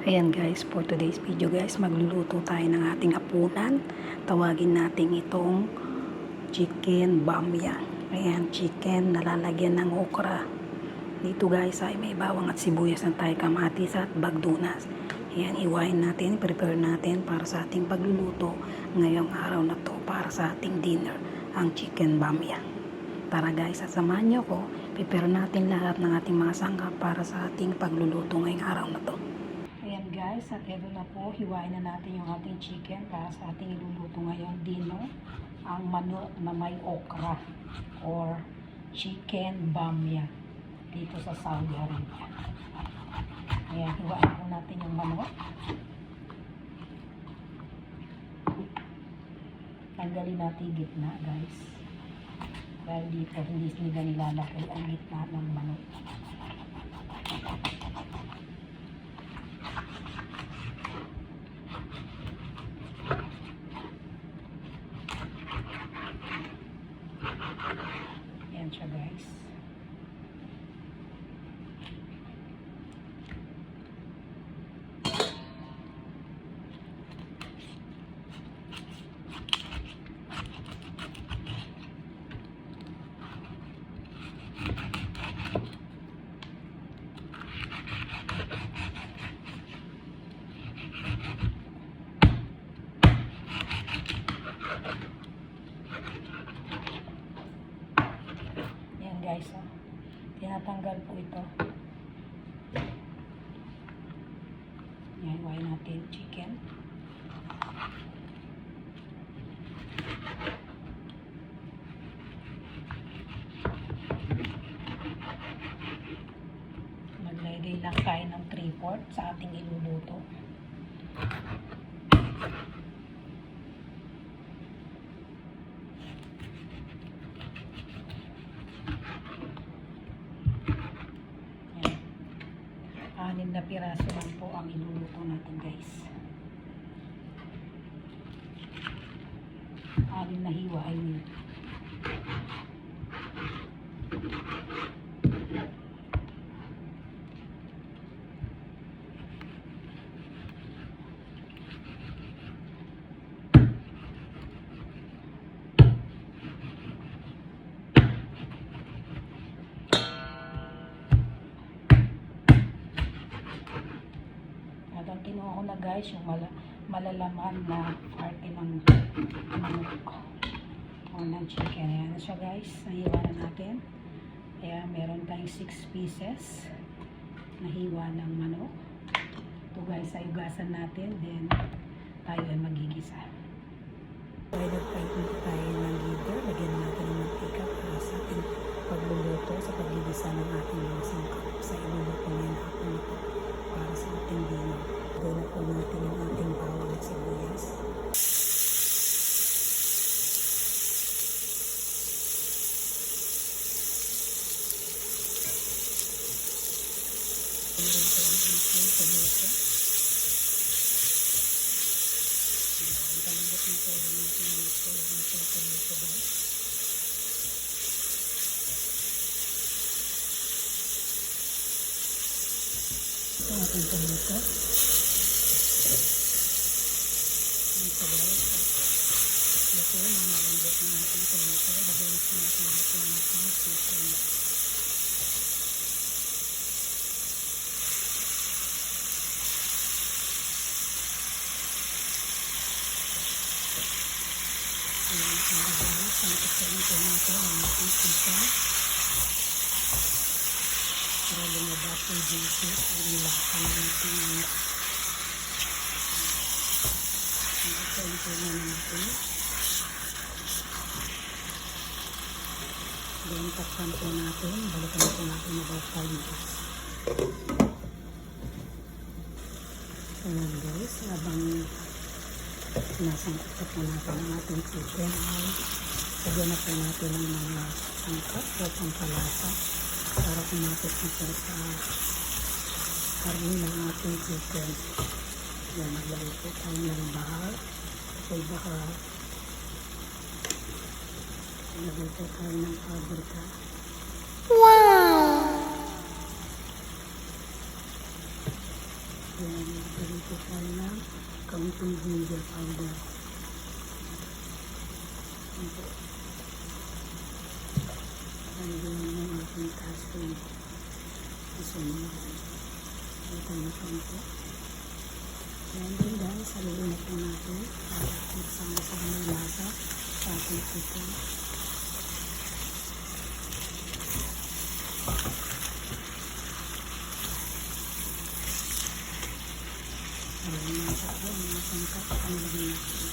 Ayan guys, for today's video guys, magluluto tayo ng ating hapunan. Tawagin natin itong chicken bamya. Ayan, chicken na lalagyan ng okra. Dito guys ay may bawang at sibuyas na tayo, kamatis at bagdunas. Ayan, hiwain natin, prepare natin para sa ating pagluluto ngayong araw na to, para sa ating dinner, ang chicken bamya. Tara guys, sasamahan nyo ko, prepare natin lahat ng ating mga sangkap para sa ating pagluluto ngayong araw na to. Ayan guys, at ito na po, hiwain na natin yung ating chicken para sa ating iluluto ngayong dinner, ang manok na may okra or chicken bamya dito sa Saudi Arabia. Ayan, hiwain po natin yung manok. Tanggalin natin yung gitna guys, dahil dito hindi nila nilalagay ang gitna ng manok. Yan siya guys. Guys, tinatanggal po ito. Yan, hiwain natin chicken. Maglagay lang tayo ng 3/4 sa ating iluluto. Anim na piraso lang po ang iluluto natin guys. Anim na hiwa, I mean. Kinuha ko na guys yung malalaman na parte ng manok o ng chicken. Ayan na siya guys, nahiwa na natin. Kaya meron tayong 6 pieces na hiwa ng manok. Ito guys, ayugasan natin, then tayo ay magigisa. Pwede tayo ng liver, lagyan natin ng mantika para sa ating pagluluto, sa paglilisa ng ating mga sangkap sa iluluto ngayon hapon ito para sa ating dinner. Gawin na po natin yung ating bawang at sibuyas. Gawin po ang ating tomato. Talanggapin po rin natin yung gusto ng ating tomato guys. Ito ang ating tomato. Ito guys, luto na malambot ng ating tomato. Lagyan natin natin ating chicken. Ayan para guys, ang ito tomato ang ating chicken. Para lumabas yung juices at yung lasa ng ating ito na natin. Then takpan po natin, balikan po natin about 5 minutes. Ayan guys, habang sinasangkot po natin ang ating chicken ay lagyan na po natin ang mga sangkot o pampalasa para kumapit na po sa karne ng ating chicken. Yan, maglagay po tayo ng bahal. Okay, baka lagay po tayo ng pabrika. Wow! Yan. kaunting ginger powder. Ayan po. Lagyan ng ating cashew. Isunod. Ito na po. Ayan din guys, halulunod po natin para magsama-sama ng lasa sa ating chicken. Ayan na sa po, ang masangkap ang lagyan natin.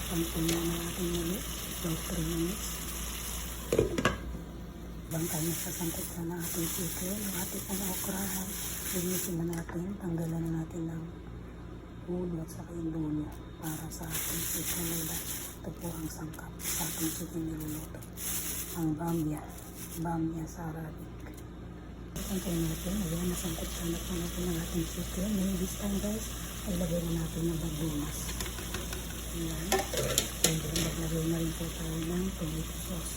Pagpapin na natin ulit, about 3 minutes. Bangkay na sa sangkot na ng ating chicken, ang ating okra, linisin na natin, tanggalan na natin ng ulo at saka yung dulo para sa ating chicken nila. Ito po ang sangkap sa ating chicken niluluto. Ang bamya sa Arabic. Sangkay natin, ayan, nasangkot na po natin ang ating chicken. And this time guys, ay lagay na natin ng bagumas. Ayan, and then maglagay na rin po tayo ng tomato sauce.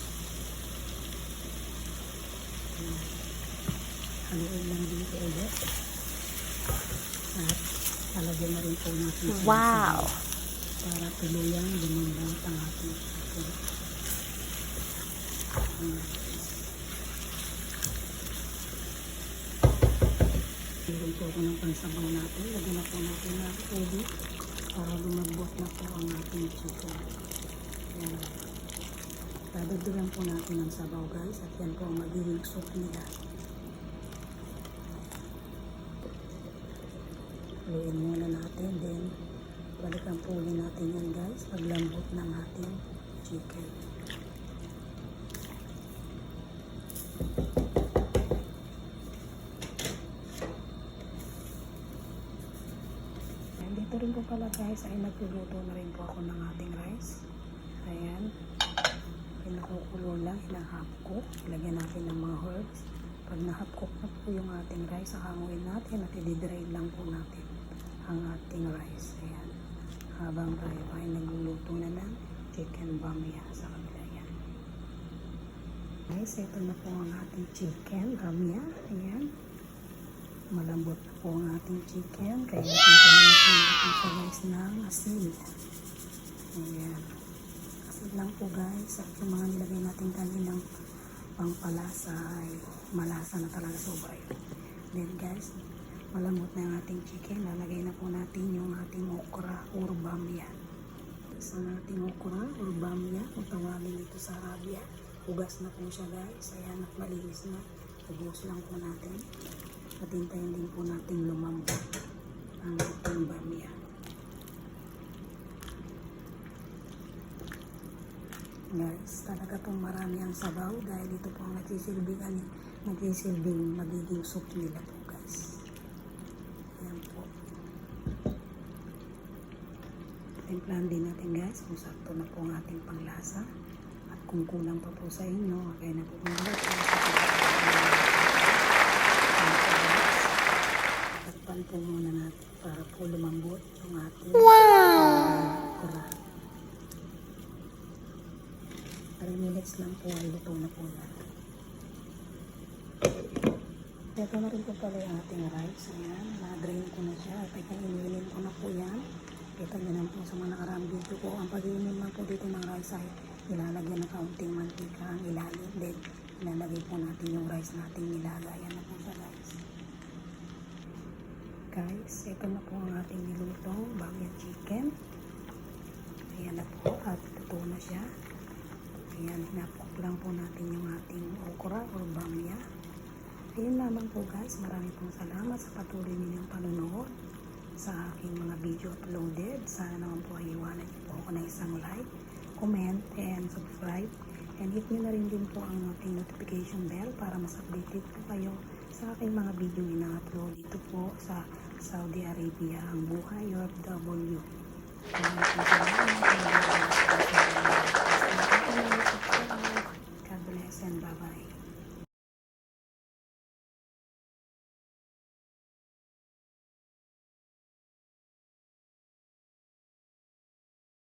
Haluin lang dito ulit. At talagyan na rin po natin sa wow! Para tuluyang lumambang ang ating chicken. Lagyan po ako ng pansabaw natin. Lagyan na po natin ng tubig para lumambot na po ang ating chicken. Ayan. Dadagdagan po natin ng sabaw guys at yan po ang magiging soup nila. Haluin muna natin, then balikan po ulit natin yan guys paglambot ng ating chicken. And dito rin po pala guys ay nagluluto na rin po ako ng ating rice. Ayan. Pinakukulo lang, hinahap ko. Ilagyan natin ng mga herbs. Pag nahap cook na po yung ating rice, hahanguin natin at i-drain lang po natin ang ating rice. Ayan. Habang tayo ay nagluluto na ng chicken bamya sa kabila yan. Guys, ito na po ang ating chicken bamya. Ayan. Malambot na po ang ating chicken. Kaya natin po natin sa rice ng asin. Ayan. Lang po guys, at yung mga nilagay natin kaninang pangpalasa ay malasa na talaga sobra yun. Then guys, malambot na yung ating chicken, lalagay na po natin yung ating okra or bamya. Sa ating okra or bamya, kung tawagin ito sa Arabia, hugas na po siya guys, ayan at malinis na, ubos lang po natin at hintayin din po natin lumambot ang ating bamya. Guys, talaga pong marami ang sabaw dahil ito po ang nagsisilbing magiging soup nila po guys. Ayan po. Timplahan din natin guys kung sakto na po ang ating panglasa at kung kulang pa po sa inyo, kaya na po kung takpan po muna natin para po lumambot yung ating okra. 3 minutes lang po ay luto na po yan. Ito na rin po pala yung ating rice. Ayan, na-drain ko na siya. At inuinin ko na po yan. Ito nyo lang po sa mga nakaraang video ko. Ang pag-iinin lang po dito ng rice ay ilalagyan ng kaunting mantika ang ilalim. Then, ilalagay po natin yung rice natin nilagayan na po sa rice. Guys, ito na po ang ating niluto. Bamya chicken. Ayan na po. At luto na siya. Ayan, hinapok lang po natin yung ating okra or bamya. Ayun lamang po guys, marami pong salamat sa patuloy ninyong panonood sa aking mga video uploaded. Sana naman po ay iwanan niyo po ako ng isang like, comment, and subscribe. And hit nyo na rin din po ang ating notification bell para mas updated po kayo sa aking mga video ina-upload dito po sa Saudi Arabia, ang buhay OFW.